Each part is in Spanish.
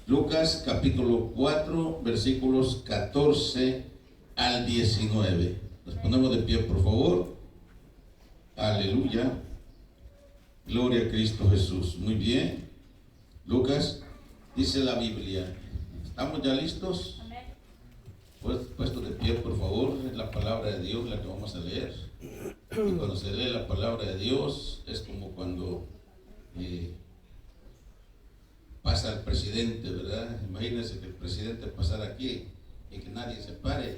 Lucas capítulo 4, versículos 14 al 19. Nos ponemos de pie, por favor. Aleluya. Gloria a Cristo Jesús. Muy bien. Lucas, dice la Biblia. ¿Estamos ya listos? Pues puesto de pie, por favor. Es la palabra de Dios la que vamos a leer. Y cuando se lee la palabra de Dios es como cuando pasa el presidente, ¿verdad? Imagínense que el presidente pasara aquí y que nadie se pare.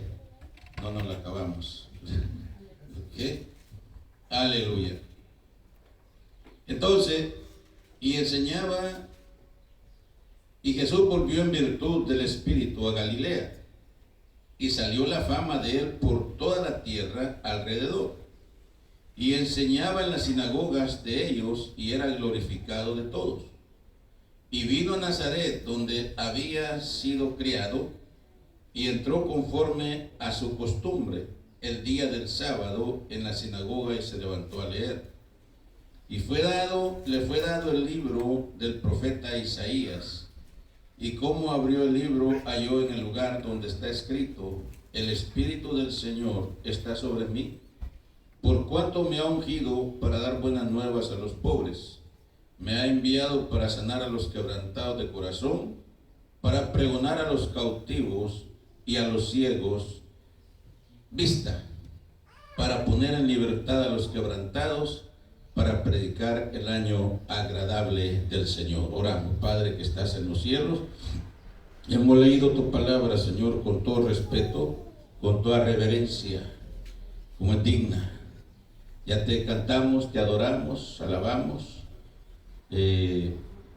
No nos la acabamos. ¿Ok? Aleluya. Entonces, y enseñaba, y Jesús volvió en virtud del Espíritu a Galilea, y salió la fama de él por toda la tierra alrededor, y enseñaba en las sinagogas de ellos, y era glorificado de todos. Y vino a Nazaret, donde había sido criado, y entró conforme a su costumbre el día del sábado en la sinagoga, y se levantó a leer. Y le fue dado el libro del profeta Isaías. Y como abrió el libro, halló en el lugar donde está escrito: el Espíritu del Señor está sobre mí, por cuanto me ha ungido para dar buenas nuevas a los pobres. Me ha enviado para sanar a los quebrantados de corazón, para pregonar a los cautivos y a los ciegos vista, para poner en libertad a los quebrantados, para predicar el año agradable del Señor. Oramos. Padre que estás en los cielos, hemos leído tu palabra, Señor, con todo respeto, con toda reverencia, como es digna. Ya te cantamos, te adoramos, alabamos.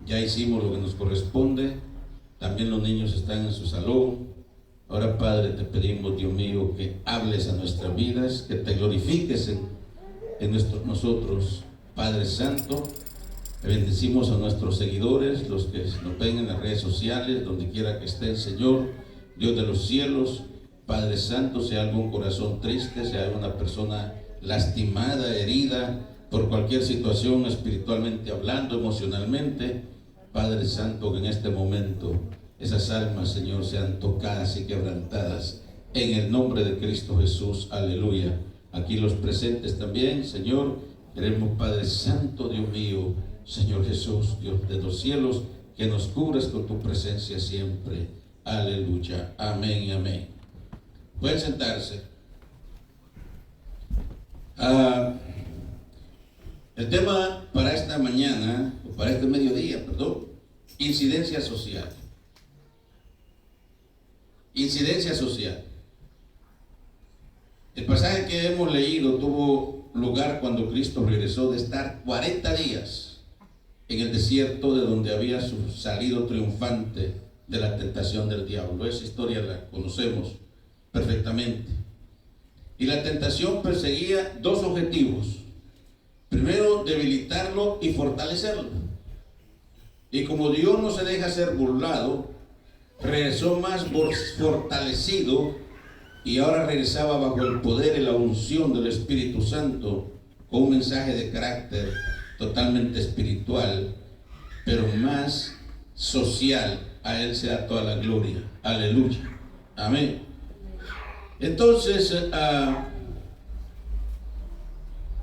Ya hicimos lo que nos corresponde. También los niños están en su salón. Ahora, Padre, te pedimos, Dios mío, que hables a nuestras vidas, que te glorifiques en nosotros. Padre Santo, bendecimos a nuestros seguidores, los que nos ven en las redes sociales, donde quiera que estén, Señor, Dios de los cielos. Padre Santo, si hay algún corazón triste, si hay alguna persona lastimada, herida, por cualquier situación, espiritualmente hablando, emocionalmente, Padre Santo, que en este momento esas almas, Señor, sean tocadas y quebrantadas en el nombre de Cristo Jesús. Aleluya. Aquí los presentes también, Señor, queremos, Padre Santo, Dios mío, Señor Jesús, Dios de los cielos, que nos cubras con tu presencia siempre. Aleluya. Amén y amén. Pueden sentarse. El tema para esta mañana, o para este mediodía, perdón, incidencia social. Incidencia social. El pasaje que hemos leído tuvo lugar cuando Cristo regresó de estar 40 días en el desierto, de donde había salido triunfante de la tentación del diablo. Esa historia la conocemos perfectamente. Y la tentación perseguía dos objetivos. Primero, debilitarlo y fortalecerlo. Y como Dios no se deja ser burlado, regresó más fortalecido, y ahora regresaba bajo el poder y la unción del Espíritu Santo, con un mensaje de carácter totalmente espiritual, pero más social. A Él sea toda la gloria. Aleluya. Amén. Entonces,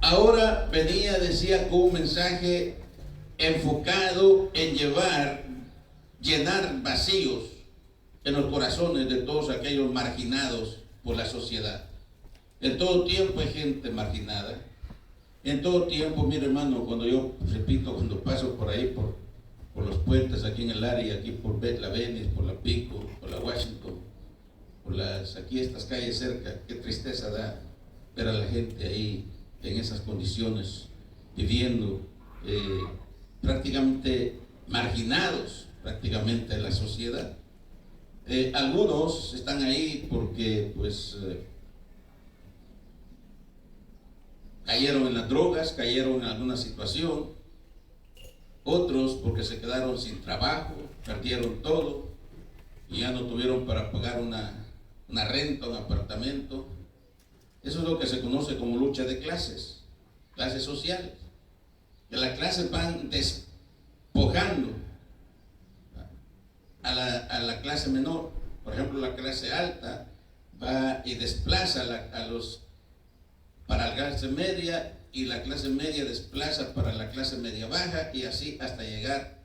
ahora venía, decía, con un mensaje enfocado en llenar vacíos en los corazones de todos aquellos marginados por la sociedad. En todo tiempo hay gente marginada. En todo tiempo, mire, hermano, cuando yo, repito, cuando paso por ahí, por los puentes aquí en el área, aquí por la Venice, por la Pico, por la Washington, aquí estas calles cerca, qué tristeza da ver a la gente ahí en esas condiciones, viviendo prácticamente marginados prácticamente en la sociedad. Algunos están ahí porque pues cayeron en las drogas, cayeron en alguna situación. Otros porque se quedaron sin trabajo, perdieron todo y ya no tuvieron para pagar una renta, un apartamento. Eso es lo que se conoce como lucha de clases sociales. Que las clases van despojando a la clase menor. Por ejemplo, la clase alta va y desplaza para la clase media, y la clase media desplaza para la clase media baja, y así hasta llegar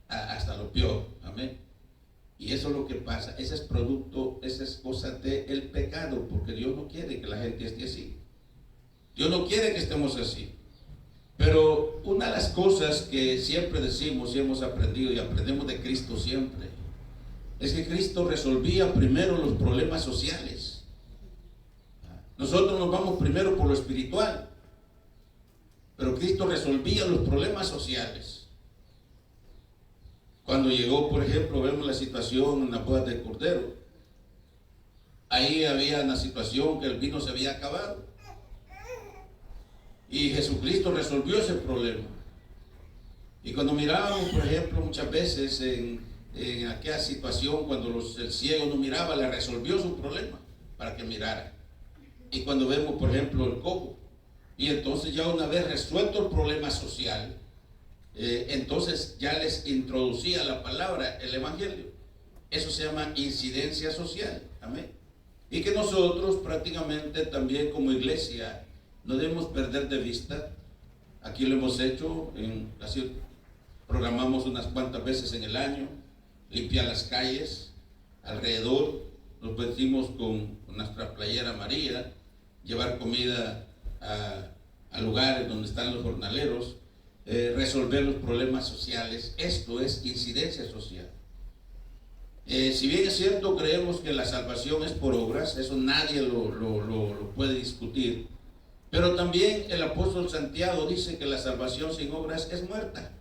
hasta lo peor. Amén. Y eso es lo que pasa. Ese es producto, esa es cosa del pecado, porque Dios no quiere que la gente esté así. Dios no quiere que estemos así. Pero una de las cosas que siempre decimos y hemos aprendido y aprendemos de Cristo siempre, es que Cristo resolvía primero los problemas sociales. Nosotros nos vamos primero por lo espiritual, pero Cristo resolvía los problemas sociales. Cuando llegó, por ejemplo, vemos la situación en la boda del Cordero. Ahí había una situación que el vino se había acabado. Y Jesucristo resolvió ese problema. Y cuando mirábamos, por ejemplo, muchas veces en aquella situación, cuando el ciego no miraba, le resolvió su problema para que mirara. Y cuando vemos, por ejemplo, el cojo, y entonces ya una vez resuelto el problema social, entonces ya les introducía la palabra, el evangelio. Eso se llama incidencia social. Amén. Y que nosotros prácticamente también como iglesia no debemos perder de vista. Aquí lo hemos hecho, así programamos unas cuantas veces en el año, limpiar las calles alrededor, nos vestimos con nuestra playera amarilla, llevar comida a lugares donde están los jornaleros, resolver los problemas sociales. Esto es incidencia social. Si bien es cierto, creemos que la salvación es por obras, eso nadie lo puede discutir, pero también el apóstol Santiago dice que la salvación sin obras es muerta.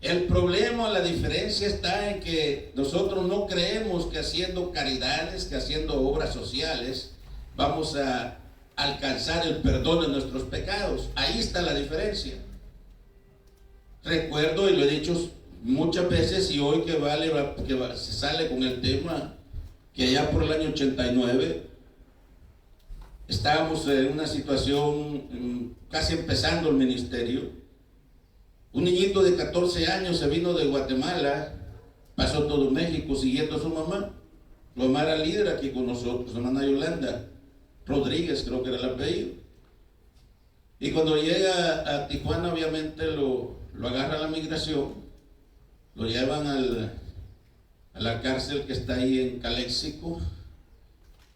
El problema, la diferencia está en que nosotros no creemos que haciendo caridades, que haciendo obras sociales, vamos a alcanzar el perdón de nuestros pecados. Ahí está la diferencia. Recuerdo, y lo he dicho muchas veces, y hoy se sale con el tema, que allá por el año 89, estábamos en una situación casi empezando el ministerio. Un niñito de 14 años se vino de Guatemala, pasó todo México siguiendo a su mamá. Su mamá era líder aquí con nosotros, su hermana Yolanda Rodríguez, creo que era el apellido. Y cuando llega a Tijuana, obviamente lo agarra la migración, lo llevan a la cárcel que está ahí en Calexico,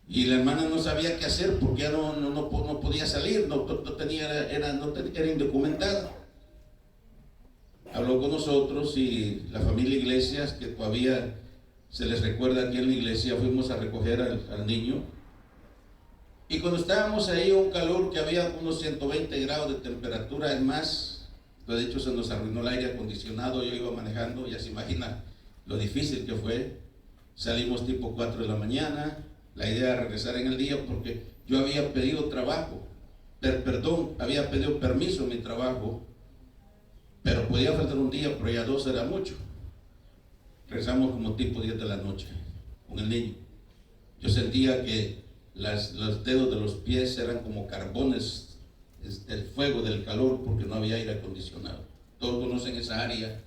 y la hermana no sabía qué hacer porque ya no podía salir, era indocumentada. Habló con nosotros y la familia Iglesias, que todavía se les recuerda aquí en la iglesia, fuimos a recoger al niño. Y cuando estábamos ahí, un calor que había unos 120 grados de temperatura, es más, lo he dicho, se nos arruinó el aire acondicionado, yo iba manejando, ya se imagina lo difícil que fue. Salimos tipo 4 de la mañana, la idea era regresar en el día porque yo había pedido trabajo, había pedido permiso en mi trabajo, pero podía faltar un día, pero ya 2 era mucho. Regresamos como tipo 10 de la noche con el niño. Yo sentía que los dedos de los pies eran como carbones del fuego, del calor, porque no había aire acondicionado. Todos conocen esa área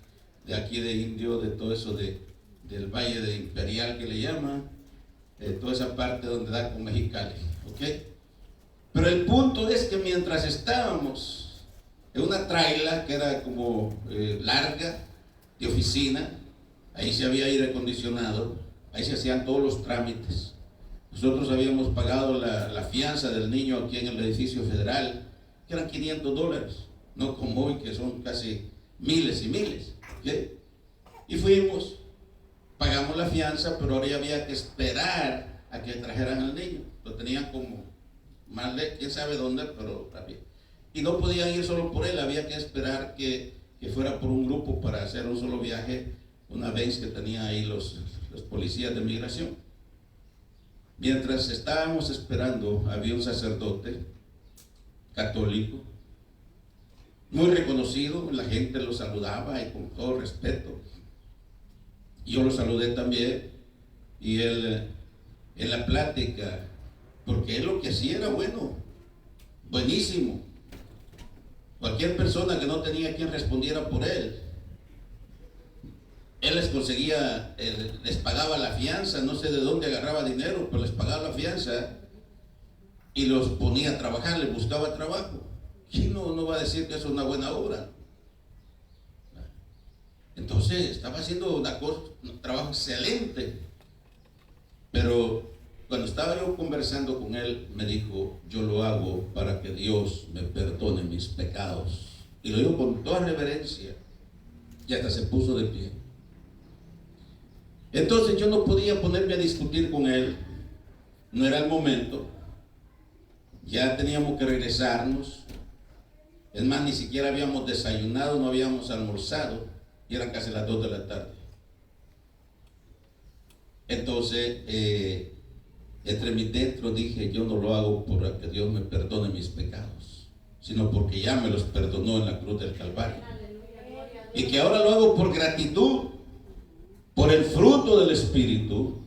de aquí de Indio, de todo eso del Valle de Imperial que le llaman, toda esa parte donde da con Mexicali, ¿ok? Pero el punto es que mientras estábamos en una traila que era como larga, de oficina, ahí se había aire acondicionado, ahí se hacían todos los trámites. Nosotros habíamos pagado la fianza del niño aquí en el edificio federal, que eran $500, no como hoy que son casi miles y miles, ¿okay? Y fuimos, pagamos la fianza, pero ahora ya había que esperar a que trajeran al niño. Lo tenían como más de quién sabe dónde, pero también. Y no podían ir solo por él, había que esperar que fuera por un grupo para hacer un solo viaje, una vez que tenía ahí los policías de migración. Mientras estábamos esperando, había un sacerdote católico, muy reconocido, la gente lo saludaba y con todo respeto. Yo lo saludé también, y él, en la plática, porque él lo que hacía era bueno, buenísimo. Cualquier persona que no tenía quien respondiera por él, él les conseguía, les pagaba la fianza, no sé de dónde agarraba dinero, pero les pagaba la fianza y los ponía a trabajar, les buscaba trabajo. ¿Quién no va a decir que eso es una buena obra? Entonces estaba haciendo un trabajo excelente. Pero cuando estaba yo conversando con él, me dijo: yo lo hago para que Dios me perdone mis pecados. Y lo digo con toda reverencia. Y hasta se puso de pie. Entonces yo no podía ponerme a discutir con él. No era el momento. Ya teníamos que regresarnos. Es más, ni siquiera habíamos desayunado, no habíamos almorzado. Y eran casi las 2 de la tarde. Entonces, entre mis dentro dije: yo no lo hago para que Dios me perdone mis pecados, sino porque ya me los perdonó en la cruz del Calvario. Y que ahora lo hago por gratitud, por el fruto del Espíritu,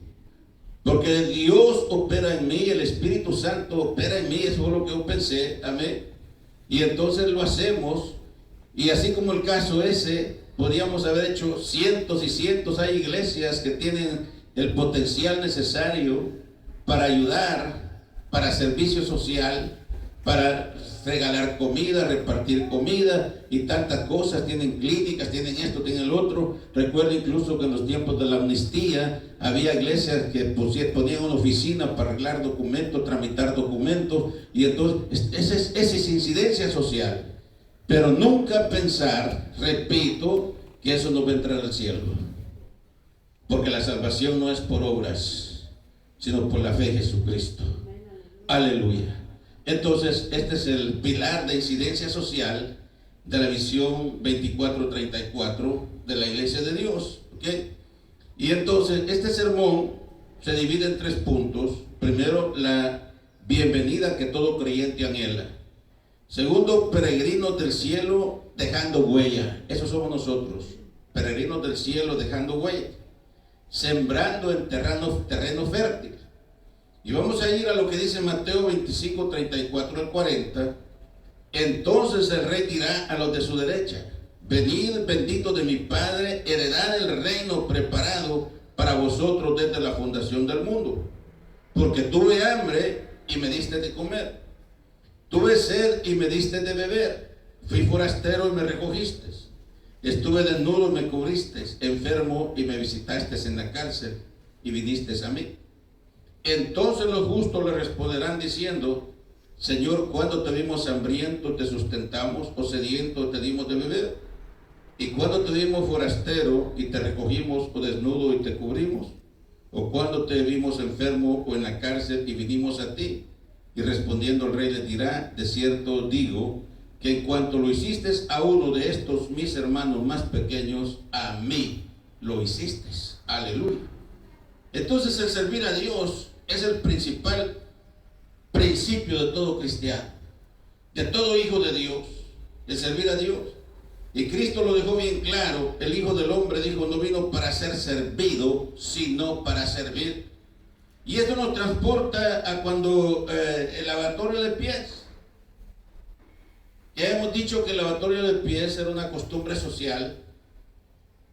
porque Dios opera en mí, el Espíritu Santo opera en mí. Eso es lo que yo pensé, amén. Y entonces lo hacemos, y así como el caso ese, podríamos haber hecho cientos y cientos. Hay iglesias que tienen el potencial necesario para ayudar, para servicio social, para regalar comida, repartir comida y tantas cosas. Tienen clínicas, tienen esto, tienen lo otro. Recuerdo incluso que en los tiempos de la amnistía había iglesias que ponían una oficina para arreglar documentos, tramitar documentos. Y entonces esa es incidencia social. Pero nunca pensar, repito, que eso no va a entrar al cielo. Porque la salvación no es por obras, sino por la fe en Jesucristo. Aleluya. Entonces, este es el pilar de incidencia social de la visión 2434 de la Iglesia de Dios. ¿Okay? Y entonces, este sermón se divide en 3 puntos. Primero, la bienvenida que todo creyente anhela. Segundo, peregrinos del cielo dejando huella. Esos somos nosotros, peregrinos del cielo dejando huella. Sembrando en terreno fértil. Y vamos a ir a lo que dice Mateo 25, 34 al 40. Entonces el rey dirá a los de su derecha: venid, benditos de mi Padre, heredad el reino preparado para vosotros desde la fundación del mundo. Porque tuve hambre y me diste de comer, tuve sed y me diste de beber, fui forastero y me recogiste, estuve desnudo y me cubriste, enfermo y me visitaste en la cárcel y viniste a mí. Entonces los justos le responderán diciendo: Señor, cuando te vimos hambriento te sustentamos, o sediento te dimos de beber? ¿Y cuando te vimos forastero y te recogimos, o desnudo y te cubrimos? ¿O cuando te vimos enfermo o en la cárcel y vinimos a ti? Y respondiendo el rey le dirá: de cierto digo que en cuanto lo hiciste a uno de estos mis hermanos más pequeños, a mí lo hiciste. Aleluya. Entonces el servir a Dios es el principal principio de todo cristiano, de todo hijo de Dios, el servir a Dios. Y Cristo lo dejó bien claro. El Hijo del Hombre dijo: no vino para ser servido, sino para servir. Y esto nos transporta a cuando el lavatorio de pies. Ya hemos dicho que el lavatorio de pies era una costumbre social.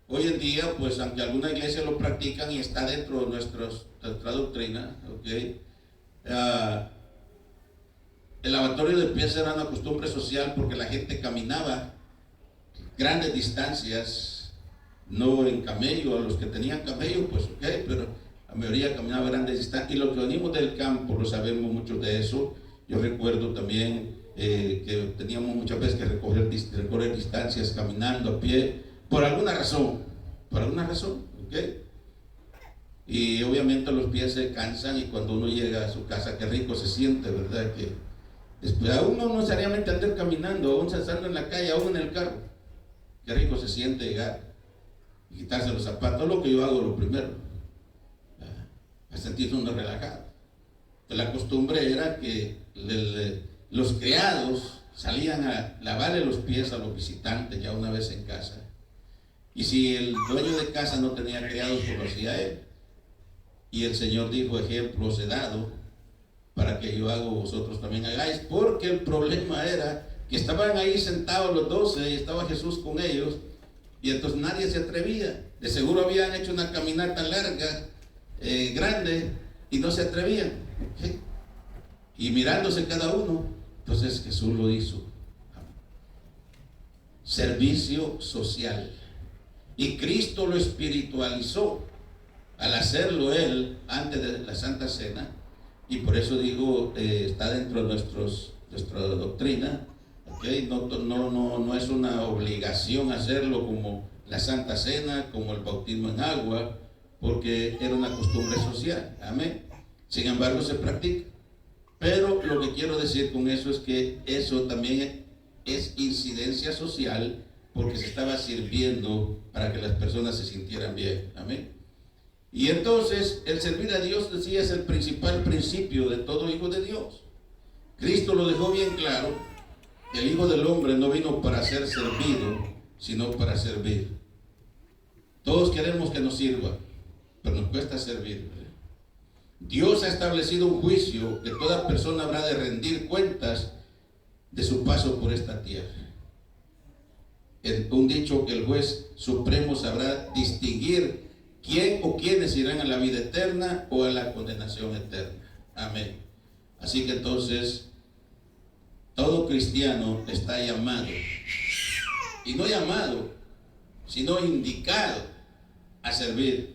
Hoy en día, pues aunque algunas iglesias lo practican y está dentro de nuestra doctrina, ¿okay? El lavatorio de pies era una costumbre social porque la gente caminaba grandes distancias, no en camello. A los que tenían camello, pues ok, pero la mayoría caminaba grandes distancias. Y los que venimos del campo lo sabemos mucho de eso. Yo recuerdo también que teníamos muchas veces que recorrer distancias caminando a pie, por alguna razón, ¿ok? Y obviamente los pies se cansan, y cuando uno llega a su casa, qué rico se siente, ¿verdad? Que después, aún no necesariamente andar caminando, aún estando en la calle, aún en el carro, qué rico se siente llegar y quitarse los zapatos. Lo que yo hago lo primero, a sentirse uno relajado. La costumbre era que los criados salían a lavarle los pies a los visitantes ya una vez en casa. Y si el dueño de casa no tenía criados, pues lo hacía él. Y el Señor dijo: ejemplo os he dado para que yo hago, vosotros también hagáis. Porque el problema era que estaban ahí sentados los 12 y estaba Jesús con ellos, y entonces nadie se atrevía. De seguro habían hecho una caminata larga, grande, y no se atrevían. ¿Sí? Y mirándose cada uno, entonces Jesús lo hizo. Servicio social. Y Cristo lo espiritualizó al hacerlo Él antes de la Santa Cena. Y por eso digo, está dentro de nuestra doctrina. ¿Okay? No es una obligación hacerlo como la Santa Cena, como el bautismo en agua, porque era una costumbre social. Amén. Sin embargo, se practica. Pero lo que quiero decir con eso es que eso también es incidencia social, porque se estaba sirviendo para que las personas se sintieran bien. Amén. Y entonces el servir a Dios, decía, es el principal principio de todo hijo de Dios. Cristo lo dejó bien claro. El Hijo del Hombre no vino para ser servido, sino para servir. Todos queremos que nos sirva, pero nos cuesta servir. Dios ha establecido un juicio que toda persona habrá de rendir cuentas de su paso por esta tierra. Un dicho que el juez supremo sabrá distinguir quién o quiénes irán a la vida eterna o a la condenación eterna. Amén. Así que entonces, todo cristiano está llamado, y no llamado, sino indicado a servir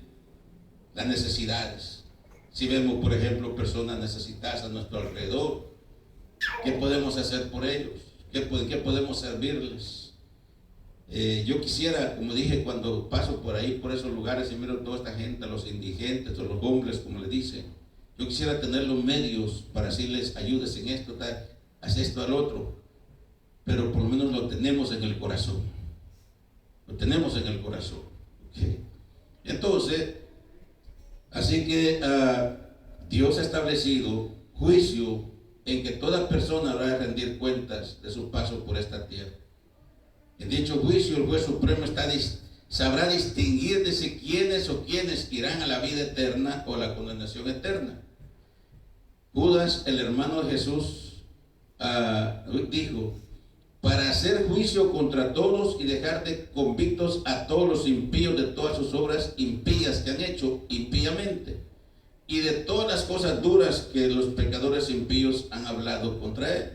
las necesidades. Si vemos, por ejemplo, personas necesitadas a nuestro alrededor, ¿qué podemos hacer por ellos? ¿Qué podemos servirles? Yo quisiera, como dije, cuando paso por ahí, por esos lugares, y miro toda esta gente, a los indigentes, a los hombres, como le dicen, yo quisiera tener los medios para decirles, ayúdes en esto, haz esto al otro, pero por lo menos lo tenemos en el corazón. Lo tenemos en el corazón. ¿Okay? Entonces, así que Dios ha establecido juicio en que toda persona habrá de rendir cuentas de su paso por esta tierra. En dicho juicio, el juez supremo sabrá distinguir de si quiénes o quiénes irán a la vida eterna o a la condenación eterna. Judas, el hermano de Jesús, dijo, para hacer juicio contra todos y dejar de convictos a todos los impíos de todas sus obras impías que han hecho impíamente, y de todas las cosas duras que los pecadores impíos han hablado contra él.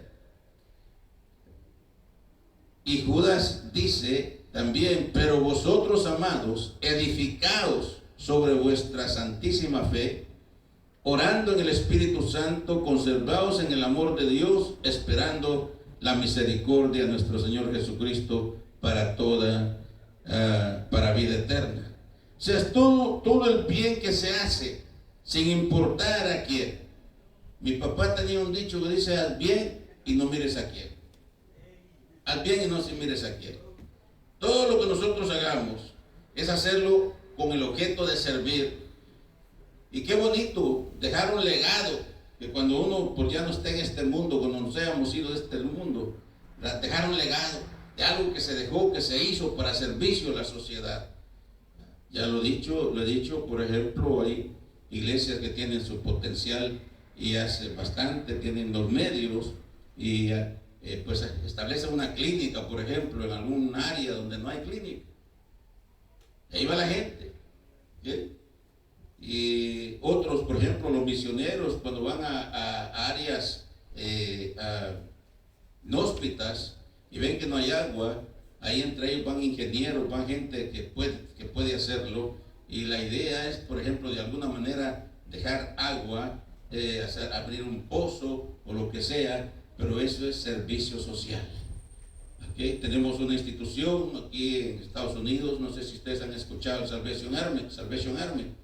Y Judas dice también, pero vosotros, amados, edificaos sobre vuestra santísima fe, orando en el Espíritu Santo, conservaos en el amor de Dios, esperando la misericordia de nuestro Señor Jesucristo para vida eterna. O sea, es todo el bien que se hace, sin importar a quién. Mi papá tenía un dicho que dice, haz bien y no mires a quién. Haz bien y no se mires a quién. Todo lo que nosotros hagamos es hacerlo con el objeto de servir. Y qué bonito dejar un legado, que cuando uno pues ya no esté en este mundo, cuando nos hayamos ido de este mundo, dejar un legado de algo que se dejó, que se hizo para servicio a la sociedad. Ya lo he dicho, por ejemplo, hay iglesias que tienen su potencial y hace bastante, tienen los medios y pues establecen una clínica, por ejemplo, en algún área donde no hay clínica. Ahí va la gente. ¿Sí? Y otros, por ejemplo, los misioneros, cuando van a áreas inhóspitas y ven que no hay agua, ahí entre ellos van ingenieros, van gente que puede hacerlo. Y la idea es, por ejemplo, de alguna manera dejar agua, abrir un pozo o lo que sea, pero eso es servicio social. ¿Okay? Tenemos una institución aquí en Estados Unidos, no sé si ustedes han escuchado Salvation Army.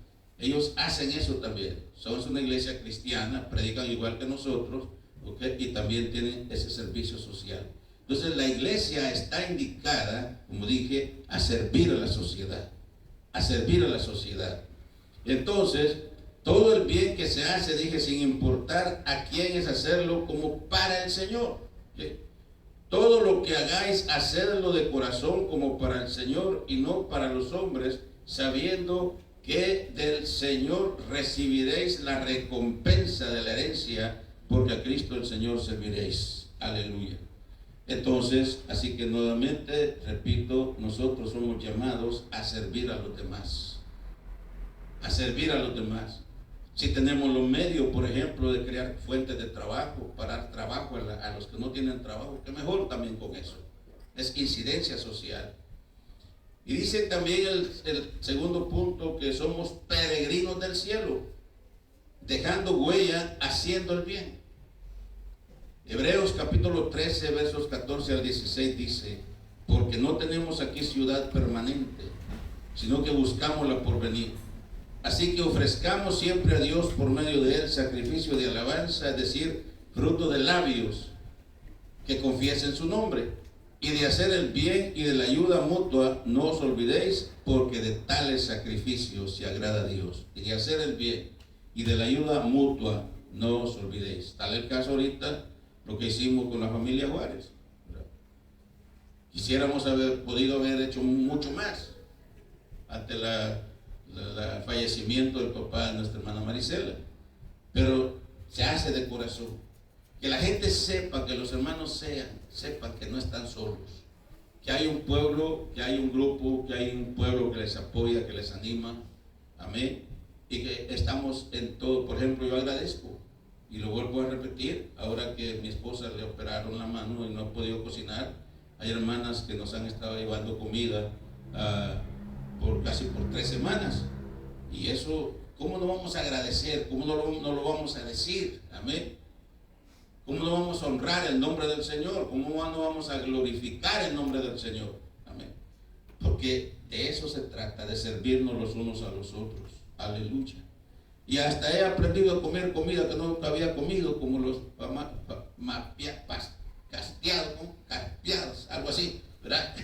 Ellos hacen eso también. Son una iglesia cristiana, predican igual que nosotros, ¿okay? Y también tienen ese servicio social. Entonces la iglesia está indicada, como dije, a servir a la sociedad. A servir a la sociedad. Entonces, todo el bien que se hace, dije, sin importar a quién, es hacerlo como para el Señor. ¿Sí? Todo lo que hagáis, hacedlo de corazón como para el Señor y no para los hombres, sabiendo que del Señor recibiréis la recompensa de la herencia, porque a Cristo el Señor serviréis. Aleluya. Entonces, así que nuevamente, repito, nosotros somos llamados a servir a los demás. A servir a los demás. Si tenemos los medios, por ejemplo, de crear fuentes de trabajo, para dar trabajo a los que no tienen trabajo, que mejor también con eso. Es incidencia social. Y dice también el segundo punto que somos peregrinos del cielo, dejando huella, haciendo el bien. Hebreos capítulo 13, versos 14 al 16 dice: porque no tenemos aquí ciudad permanente, sino que buscamos la porvenir. Así que ofrezcamos siempre a Dios por medio de él sacrificio de alabanza, es decir, fruto de labios que confiesen su nombre. Y de hacer el bien y de la ayuda mutua no os olvidéis, porque de tales sacrificios se agrada a Dios. Y de hacer el bien y de la ayuda mutua no os olvidéis. Tal el caso ahorita, lo que hicimos con la familia Juárez. Quisiéramos haber podido haber hecho mucho más ante el fallecimiento del papá de nuestra hermana Marisela, pero se hace de corazón. Que la gente sepa, que los hermanos sepan que no están solos, que hay un pueblo, que hay un grupo, que hay un pueblo que les apoya, que les anima, amén, y que estamos en todo. Por ejemplo, yo agradezco, y lo vuelvo a repetir, ahora que mi esposa le operaron la mano y no ha podido cocinar, hay hermanas que nos han estado llevando comida casi por 3 semanas, y eso, ¿cómo no vamos a agradecer? ¿Cómo no lo vamos a decir? Amén. ¿Cómo no vamos a honrar el nombre del Señor? ¿Cómo no vamos a glorificar el nombre del Señor? Amén. Porque de eso se trata, de servirnos los unos a los otros. Aleluya. Y hasta he aprendido a comer comida que nunca había comido, como los castiados, algo así, ¿verdad?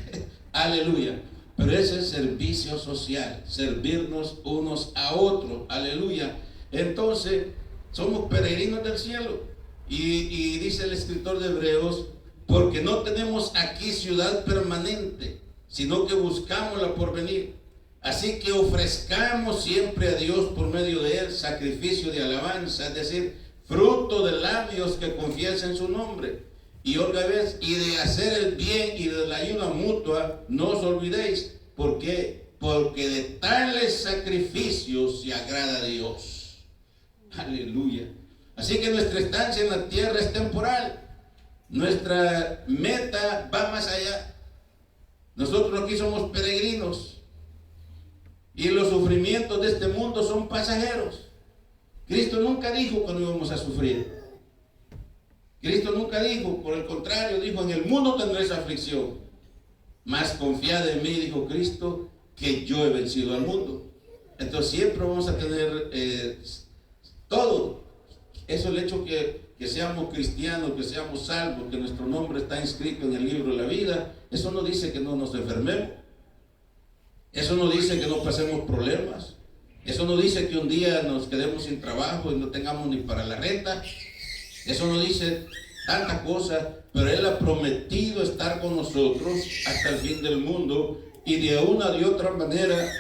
Aleluya. Pero ese es servicio social, servirnos unos a otros. Aleluya. Entonces, somos peregrinos del cielo. Y dice el escritor de Hebreos: porque no tenemos aquí ciudad permanente, sino que buscamos la porvenir. Así que ofrezcamos siempre a Dios por medio de él sacrificio de alabanza, es decir, fruto de labios que confiesen su nombre. Y otra vez, y de hacer el bien y de la ayuda mutua no os olvidéis. ¿Por qué? Porque de tales sacrificios se agrada a Dios. Aleluya. Así que nuestra estancia en la tierra es temporal. Nuestra meta va más allá. Nosotros aquí somos peregrinos. Y los sufrimientos de este mundo son pasajeros. Cristo nunca dijo que no íbamos a sufrir. Cristo nunca dijo, por el contrario, dijo: en el mundo tendréis aflicción. Mas confiad en mí, dijo Cristo, que yo he vencido al mundo. Entonces siempre vamos a tener todo. Eso, el hecho que seamos cristianos, que seamos salvos, que nuestro nombre está inscrito en el libro de la vida, eso no dice que no nos enfermemos. Eso no dice que no pasemos problemas. Eso no dice que un día nos quedemos sin trabajo y no tengamos ni para la renta. Eso no dice tantas cosas, pero Él ha prometido estar con nosotros hasta el fin del mundo, y de una de otra manera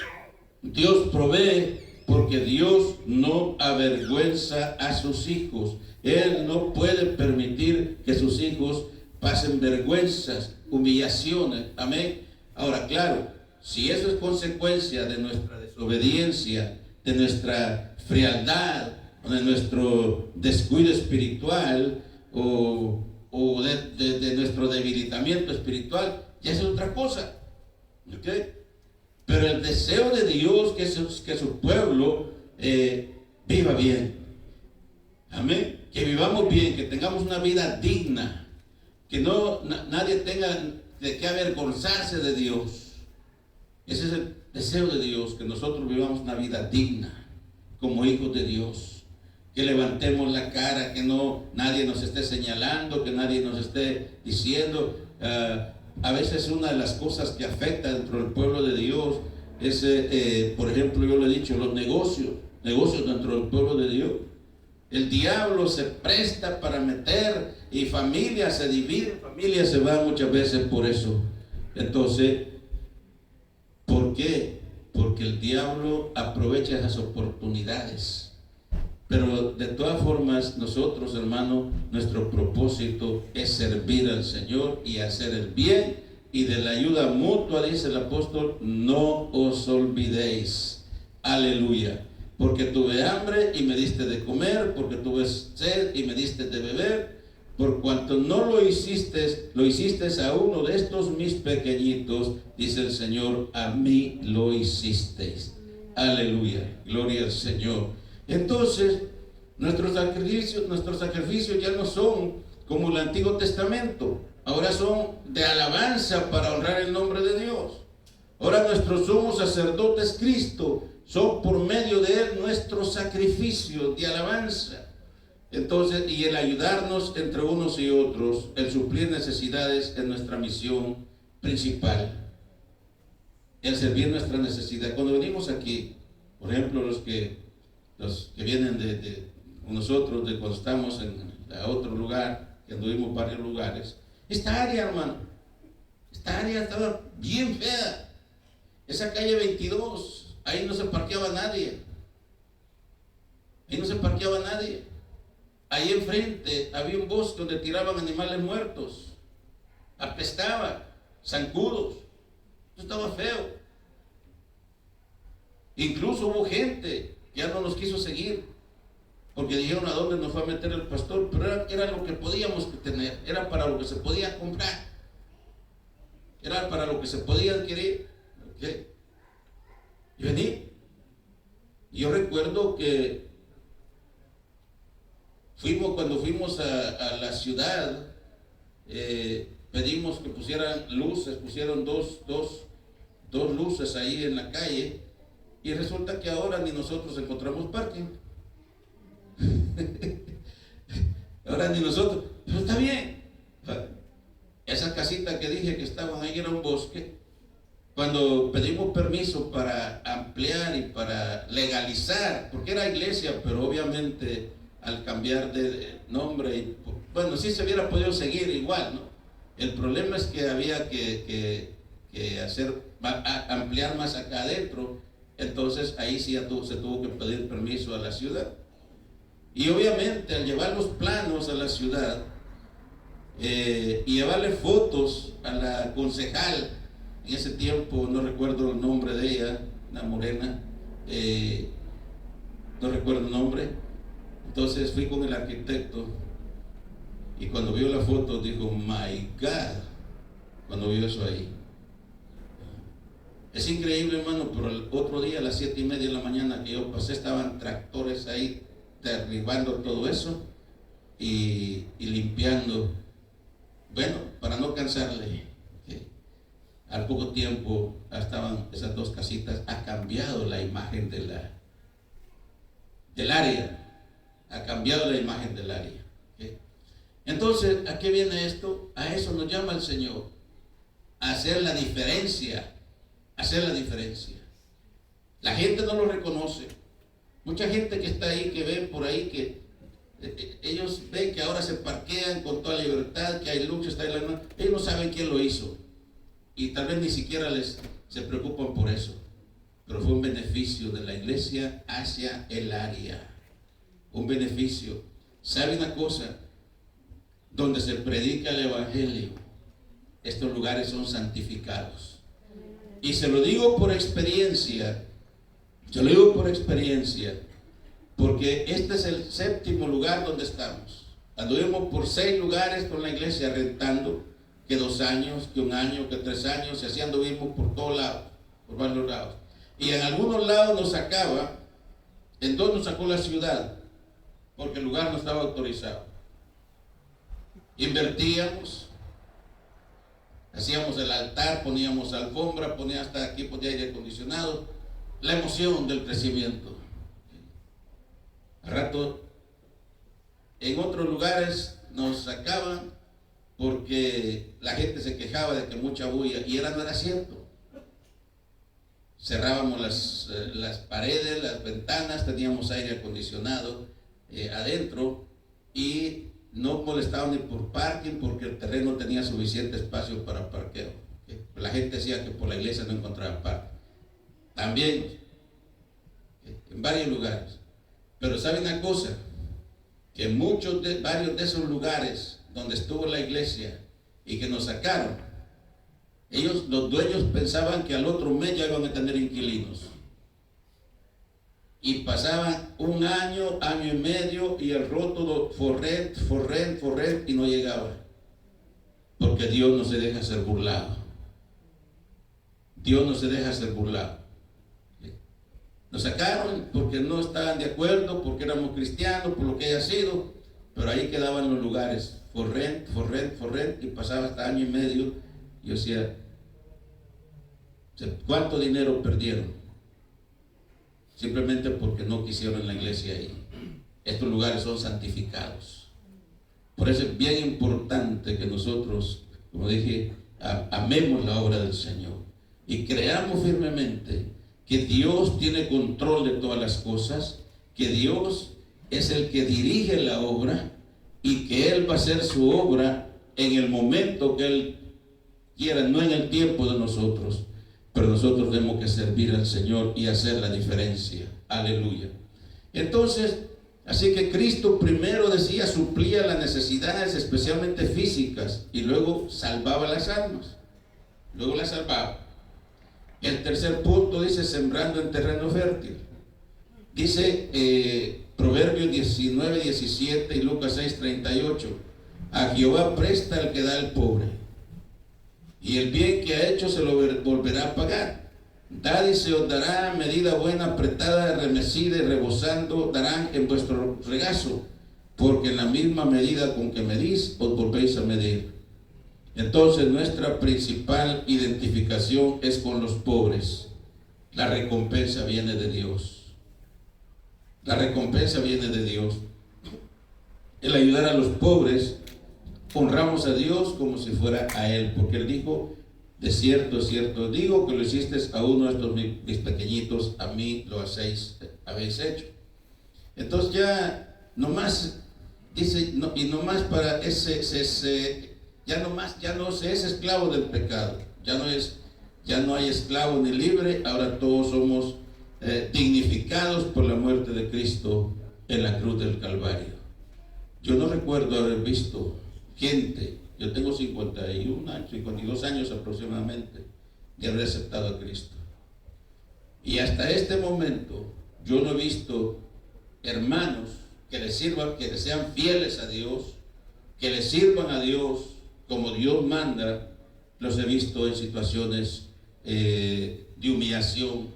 Dios provee, porque Dios no avergüenza a sus hijos. Él no puede permitir que sus hijos pasen vergüenzas, humillaciones. Amén. Ahora, claro, si eso es consecuencia de nuestra desobediencia, de nuestra frialdad, de nuestro descuido espiritual o de nuestro debilitamiento espiritual, ya es otra cosa. ¿Okay? Pero el deseo de Dios que su pueblo viva bien. Amén. Que vivamos bien, que tengamos una vida digna, que nadie tenga de qué avergonzarse de Dios. Ese es el deseo de Dios, que nosotros vivamos una vida digna como hijos de Dios, que levantemos la cara, que nadie nos esté señalando, que nadie nos esté diciendo. A veces una de las cosas que afecta dentro del pueblo de Dios es, por ejemplo, yo le he dicho, los negocios dentro del pueblo de Dios. El diablo se presta para meter, y familias se dividen, familias se van muchas veces por eso. Entonces, ¿por qué? Porque el diablo aprovecha esas oportunidades Pero de todas formas, nosotros, hermano, nuestro propósito es servir al Señor y hacer el bien, y de la ayuda mutua, dice el apóstol, no os olvidéis. Aleluya. Porque tuve hambre y me diste de comer, porque tuve sed y me diste de beber, por cuanto no lo hiciste a uno de estos mis pequeñitos, dice el Señor, a mí lo hicisteis. Aleluya, gloria al Señor. Entonces, nuestros sacrificios ya no son como el Antiguo Testamento, ahora son de alabanza para honrar el nombre de Dios. Ahora nuestro sumo sacerdote es Cristo, son por medio de él nuestros sacrificios de alabanza. Entonces, y el ayudarnos entre unos y otros, el suplir necesidades es nuestra misión principal. El servir nuestra necesidad. Cuando venimos aquí, por ejemplo, los que vienen de nosotros, de cuando estamos en otro lugar, que anduvimos varios lugares, esta área, hermano, esta área estaba bien fea. Esa calle 22, ahí no se parqueaba nadie. Ahí no se parqueaba nadie. Ahí enfrente había un bosque donde tiraban animales muertos. Apestaba, zancudos. Eso estaba feo. Incluso hubo gente que ya no nos quiso seguir, porque dijeron a dónde nos fue a meter el pastor, pero era lo que podíamos tener, era para lo que se podía comprar, era para lo que se podía adquirir. ¿Okay? Y vení. Y yo recuerdo que cuando fuimos a la ciudad, pedimos que pusieran luces, pusieron dos luces ahí en la calle, y resulta que ahora ni nosotros encontramos parking. Ahora ni nosotros, pero está bien. Esa casita que dije que estaban ahí era un bosque. Cuando pedimos permiso para ampliar y para legalizar, porque era iglesia, pero obviamente al cambiar de nombre, bueno, sí se hubiera podido seguir igual, ¿no? El problema es que había que ampliar más acá adentro, entonces ahí sí se tuvo que pedir permiso a la ciudad. Y obviamente al llevar los planos a la ciudad y llevarle fotos a la concejal, en ese tiempo no recuerdo el nombre de ella, una morena, no recuerdo el nombre. Entonces fui con el arquitecto y cuando vio la foto dijo, my God, cuando vio eso ahí. Es increíble, hermano, pero el otro día a las 7:30 de la mañana que yo pasé, estaban tractores ahí derribando todo eso y limpiando. Bueno, para no cansarle, al poco tiempo estaban esas dos casitas, ha cambiado la imagen del área. Ha cambiado la imagen del área. ¿Okay? Entonces, ¿a qué viene esto? A eso nos llama el Señor. A hacer la diferencia. Hacer la diferencia. La gente no lo reconoce. Mucha gente que está ahí, que ven por ahí, que ellos ven que ahora se parquean con toda libertad, que hay lucha, está ahí la... Ellos no saben quién lo hizo. Y tal vez ni siquiera se preocupan por eso. Pero fue un beneficio de la iglesia hacia el área. Un beneficio. ¿Sabe una cosa? Donde se predica el evangelio, estos lugares son santificados. Y se lo digo por experiencia. Porque este es el 7º lugar donde estamos. Anduvimos por 6 lugares con la iglesia rentando, que 2 años, que 1 año, que 3 años, y así anduvimos por todos lados, por varios lados. Y en algunos lados nos sacaba, en 2 nos sacó la ciudad, porque el lugar no estaba autorizado. Invertíamos, hacíamos el altar, poníamos alfombra, ponía hasta aquí, ponía aire acondicionado, la emoción del crecimiento. Al rato, en otros lugares nos sacaban porque la gente se quejaba de que mucha bulla, y no era cierto. Cerrábamos las paredes, las ventanas, teníamos aire acondicionado adentro, y no molestaban ni por parking porque el terreno tenía suficiente espacio para parqueo. La gente decía que por la iglesia no encontraba parking. También en varios lugares. Pero ¿sabe una cosa? Que varios de esos lugares donde estuvo la iglesia y que nos sacaron, los dueños pensaban que al otro mes ya iban a tener inquilinos. Y pasaban un año, año y medio, y el rótulo for rent, y no llegaba. Porque Dios no se deja ser burlado. Dios no se deja ser burlado. Nos sacaron porque no estaban de acuerdo, porque éramos cristianos, por lo que haya sido, pero ahí quedaban los lugares, for rent, y pasaba hasta año y medio. Y yo decía, ¿cuánto dinero perdieron? Simplemente porque no quisieron la iglesia ahí. Estos lugares son santificados. Por eso es bien importante que nosotros, como dije, amemos la obra del Señor y creamos firmemente que Dios tiene control de todas las cosas, que Dios es el que dirige la obra y que Él va a hacer su obra en el momento que Él quiera, no en el tiempo de nosotros. Pero nosotros tenemos que servir al Señor y hacer la diferencia. Aleluya. Entonces, así que Cristo primero decía, suplía las necesidades especialmente físicas y luego salvaba las almas. Luego las salvaba. El tercer punto dice, sembrando en terreno fértil. Dice Proverbios 19:17 y Lucas 6:38. A Jehová presta el que da al pobre, y el bien que ha hecho se lo volverá a pagar. Dad y se os dará, medida buena, apretada, remecida y rebosando, darán en vuestro regazo, porque en la misma medida con que medís, os volvéis a medir. Entonces nuestra principal identificación es con los pobres. La recompensa viene de Dios. La recompensa viene de Dios. El ayudar a los pobres, honramos a Dios como si fuera a Él, porque Él dijo, de cierto, digo que lo hiciste a uno de estos mis pequeñitos, a mí lo habéis hecho. Entonces ya nomás dice, y nomás para ya no se es esclavo del pecado, ya no hay esclavo ni libre, ahora todos somos dignificados por la muerte de Cristo en la cruz del Calvario. Yo no recuerdo haber visto gente, yo tengo 52 años aproximadamente de haber aceptado a Cristo, y hasta este momento yo no he visto hermanos que les sirvan, que les sean fieles a Dios, que les sirvan a Dios como Dios manda. Los he visto en situaciones de humillación,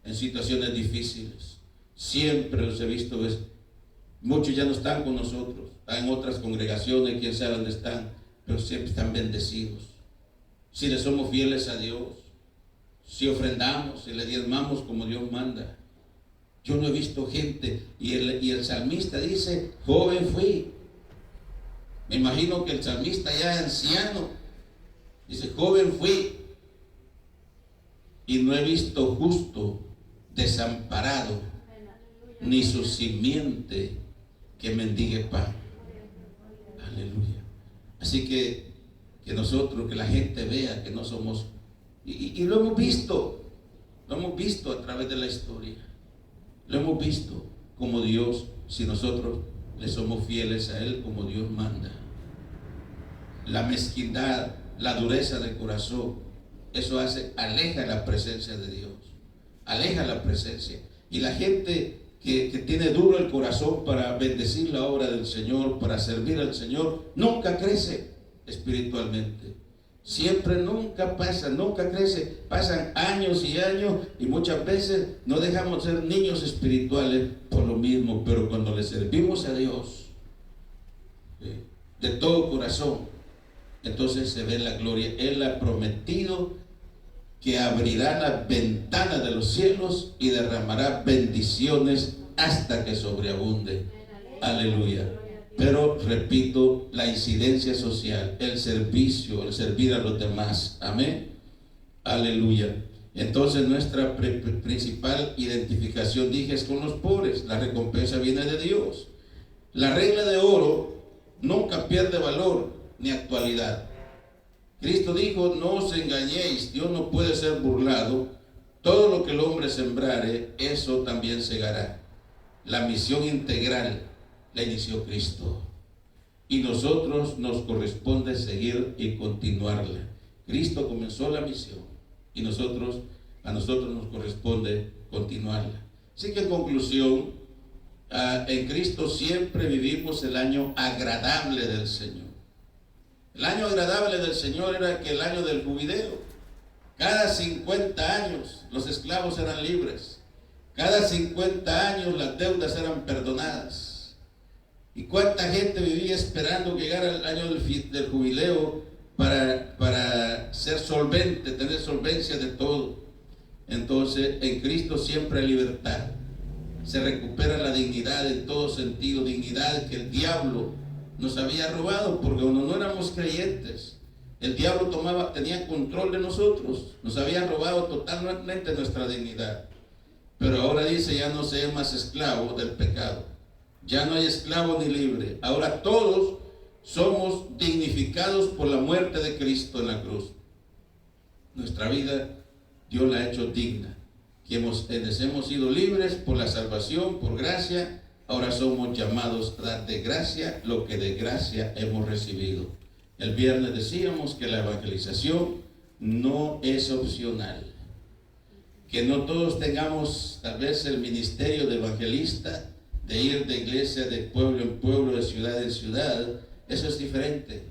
en situaciones difíciles. Siempre los he visto. Muchos ya no están con nosotros, están en otras congregaciones, quién sabe dónde están, pero siempre están bendecidos. Si le somos fieles a Dios, si ofrendamos, si le diezmamos como Dios manda. Yo no he visto gente, y el salmista dice, joven fui. Me imagino que el salmista ya anciano, dice, joven fui, y no he visto justo desamparado, ni su simiente que mendigue pan. Aleluya. Así que nosotros, que la gente vea que no somos, y lo hemos visto a través de la historia, lo hemos visto como Dios, si nosotros le somos fieles a Él como Dios manda. La mezquindad, la dureza del corazón, eso aleja la presencia de Dios, aleja la presencia. Y la gente que tiene duro el corazón para bendecir la obra del Señor, para servir al Señor, nunca crece espiritualmente. Nunca crece. Pasan años y años, y muchas veces no dejamos ser niños espirituales por lo mismo. Pero cuando le servimos a Dios de todo corazón, entonces se ve la gloria. Él ha prometido que abrirá las ventanas de los cielos y derramará bendiciones hasta que sobreabunde. Aleluya. Pero repito, la incidencia social, el servicio, el servir a los demás. Amén. Aleluya. Entonces nuestra principal identificación, dije, es con los pobres. La recompensa viene de Dios. La regla de oro nunca pierde valor ni actualidad. Cristo dijo, no os engañéis, Dios no puede ser burlado. Todo lo que el hombre sembrare, eso también segará. la misión integral la inició Cristo. Y nosotros nos corresponde seguir y continuarla. Cristo comenzó la misión y a nosotros nos corresponde continuarla. Así que en conclusión, en Cristo siempre vivimos el año agradable del Señor. El año agradable del Señor era que el año del jubileo. Cada 50 años los esclavos eran libres. Cada 50 años las deudas eran perdonadas. ¿Y cuánta gente vivía esperando que llegara el año del jubileo para ser solvente, tener solvencia de todo? Entonces, en Cristo siempre hay libertad. Se recupera la dignidad en todo sentido, dignidad que el diablo nos había robado, porque cuando no éramos creyentes, el diablo tenía control de nosotros, nos había robado totalmente nuestra dignidad. Pero ahora dice, ya no seas más esclavo del pecado, ya no hay esclavo ni libre, ahora todos somos dignificados por la muerte de Cristo en la cruz. Nuestra vida Dios la ha hecho digna, quienes hemos sido libres por la salvación, por gracia. Ahora somos llamados a dar de gracia lo que de gracia hemos recibido. El viernes decíamos que la evangelización no es opcional. Que no todos tengamos tal vez el ministerio de evangelista, de ir de iglesia de pueblo en pueblo, de ciudad en ciudad. Eso es diferente.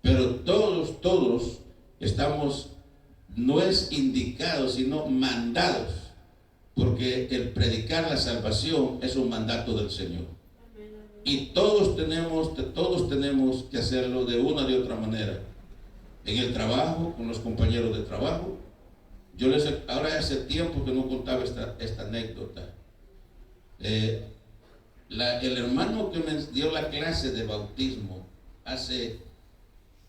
Pero todos estamos, no es indicados, sino mandados. Porque el predicar la salvación es un mandato del Señor. Y todos tenemos que hacerlo de una o de otra manera. En el trabajo, con los compañeros de trabajo. Ahora hace tiempo que no contaba esta anécdota. El hermano que me dio la clase de bautismo hace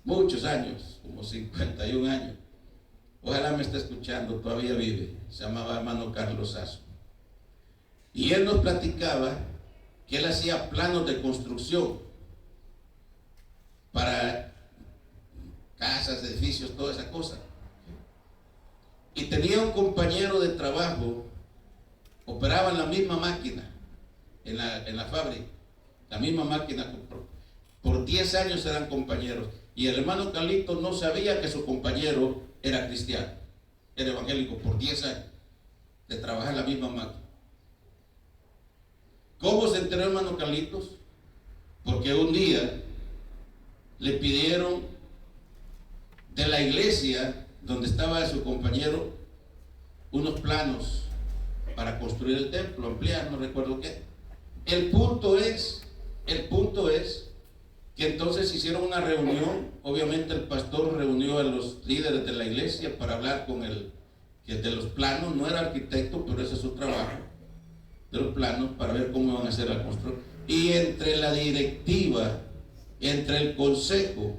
muchos años, como 51 años. Ojalá me esté escuchando, todavía vive. Se llamaba hermano Carlos Sasso. Y él nos platicaba que él hacía planos de construcción para casas, edificios, toda esa cosa. Y tenía un compañero de trabajo, operaba en la misma máquina, en la fábrica, la misma máquina. Por 10 años eran compañeros. Y el hermano Carlito no sabía que su compañero era cristiano, era evangélico, por 10 años de trabajar en la misma máquina. ¿Cómo se enteró hermano Carlitos? Porque un día le pidieron de la iglesia donde estaba su compañero unos planos para construir el templo, ampliar, no recuerdo qué. El punto es que entonces hicieron una reunión. Obviamente el pastor reunió a los líderes de la iglesia para hablar con el que de los planos. No era arquitecto, pero ese es su trabajo, de los planos, para ver cómo van a hacer la construcción. Y entre la directiva, entre el consejo,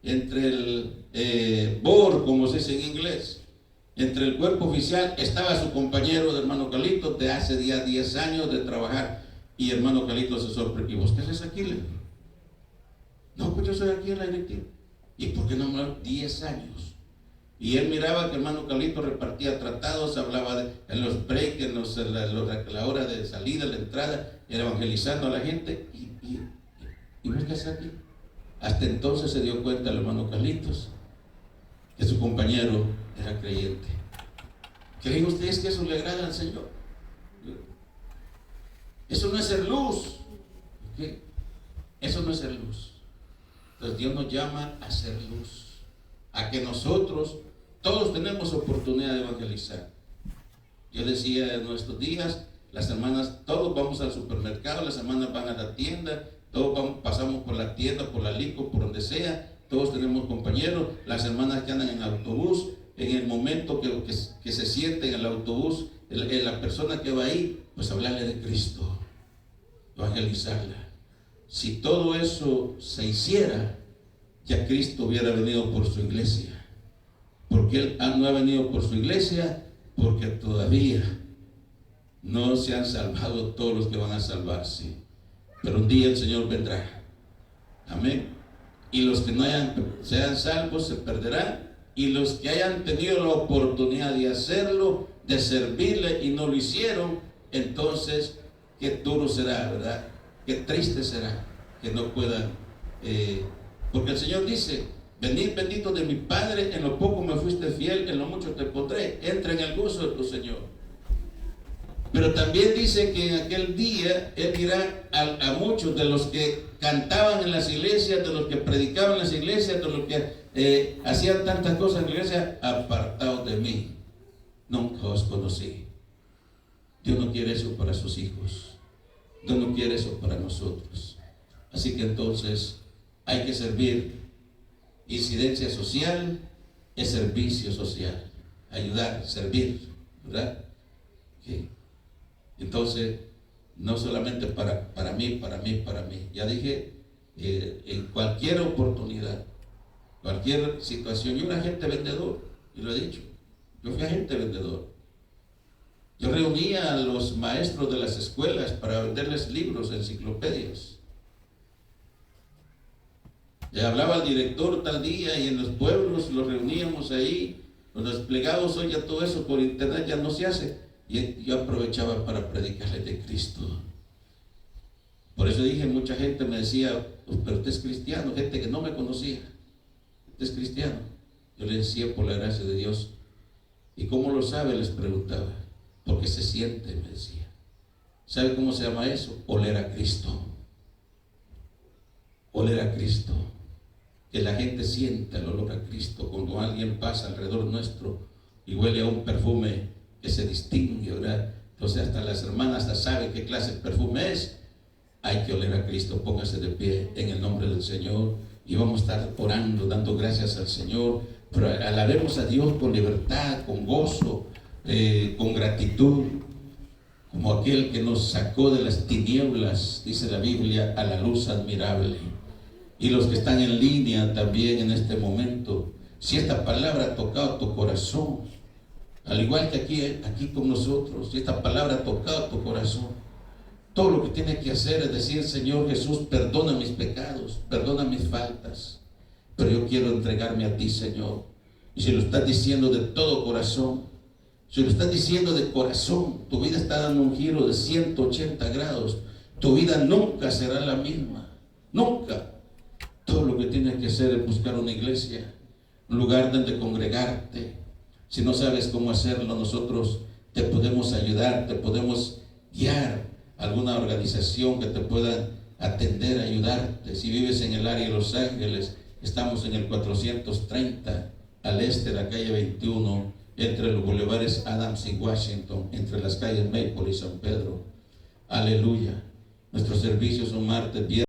entre el board, como se dice en inglés, entre el cuerpo oficial, estaba su compañero de hermano Carlito de hace ya 10 años de trabajar. Y hermano Carlito se sorprendió. ¿Y vos qué haces aquí? No, pues yo soy aquí en la directiva. ¿Y por qué no me 10 años? Y él miraba que hermano Carlito repartía tratados, hablaba en los breaks, en la hora de salida, la entrada, era evangelizando a la gente. ¿Y vos qué haces aquí? Hasta entonces se dio cuenta el hermano Carlitos que su compañero era creyente. ¿Creen ustedes que eso le agrada al Señor? Eso no es ser luz. ¿Okay? Eso no es ser luz. Entonces Dios nos llama a ser luz, a que nosotros todos tenemos oportunidad de evangelizar. Yo decía en nuestros días, las hermanas, todos vamos al supermercado, las hermanas van a la tienda, todos pasamos por la tienda, por la lico, por donde sea, todos tenemos compañeros, las hermanas que andan en autobús, en el momento que se sienten en el autobús, la persona que va ahí, pues hablarle de Cristo, evangelizarla. Si todo eso se hiciera, ya Cristo hubiera venido por su iglesia. Porque Él no ha venido por su iglesia, porque todavía no se han salvado todos los que van a salvarse. Pero un día el Señor vendrá. Amén. Y los que no sean salvos se perderán. Y los que hayan tenido la oportunidad de hacerlo, de servirle y no lo hicieron, entonces qué duro será, ¿verdad? Qué triste será que no puedan, porque el Señor dice: venid benditos de mi Padre, en lo poco me fuiste fiel, en lo mucho te pondré. Entra en el gozo de tu Señor. Pero también dice que en aquel día Él dirá a muchos de los que cantaban en las iglesias, de los que predicaban en las iglesias, de los que hacían tantas cosas en la iglesia: apartados de mí, nunca os conocí. Dios no quiere eso para sus hijos. Dios no quiere eso para nosotros. Así que entonces hay que servir. Incidencia social es servicio social. Ayudar, servir, ¿verdad? Okay. Entonces, no solamente para mí. Ya dije, en cualquier oportunidad, cualquier situación. Yo era agente vendedor, y lo he dicho. Yo fui agente vendedor. Yo reunía a los maestros de las escuelas para venderles libros, enciclopedias. Le hablaba al director tal día, y en los pueblos los reuníamos ahí, los desplegados. Hoy ya todo eso por internet ya no se hace, y yo aprovechaba para predicarles de Cristo. Por eso dije, mucha gente me decía: pero usted es cristiano. Gente que no me conocía: usted es cristiano. Yo les decía: por la gracia de Dios. ¿Y cómo lo sabe?, les preguntaba. Porque se siente, me decía. ¿Sabe cómo se llama eso? Oler a Cristo. Oler a Cristo. Que la gente sienta el olor a Cristo cuando alguien pasa alrededor nuestro y huele a un perfume que se distingue, ¿verdad? Entonces hasta las hermanas ya saben qué clase de perfume es. Hay que oler a Cristo. Póngase de pie en el nombre del Señor y vamos a estar orando, dando gracias al Señor. Pero alabemos a Dios con libertad, con gozo, con gratitud, como aquel que nos sacó de las tinieblas, dice la Biblia, a la luz admirable. Y los que están en línea también en este momento, si esta palabra ha tocado tu corazón, al igual que aquí con nosotros, si esta palabra ha tocado tu corazón, todo lo que tienes que hacer es decir: Señor Jesús, perdona mis pecados, perdona mis faltas, pero yo quiero entregarme a ti, Señor. Y si lo estás diciendo de todo corazón, si lo estás diciendo de corazón, tu vida está dando un giro de 180 grados. Tu vida nunca será la misma, nunca. Todo lo que tienes que hacer es buscar una iglesia, un lugar donde congregarte. Si no sabes cómo hacerlo, nosotros te podemos ayudar, te podemos guiar a alguna organización que te pueda atender, ayudarte. Si vives en el área de Los Ángeles, estamos en el 430 al este de la calle 21, entre los bulevares Adams y Washington, entre las calles Maple y San Pedro. Aleluya. Nuestros servicios son martes, viernes.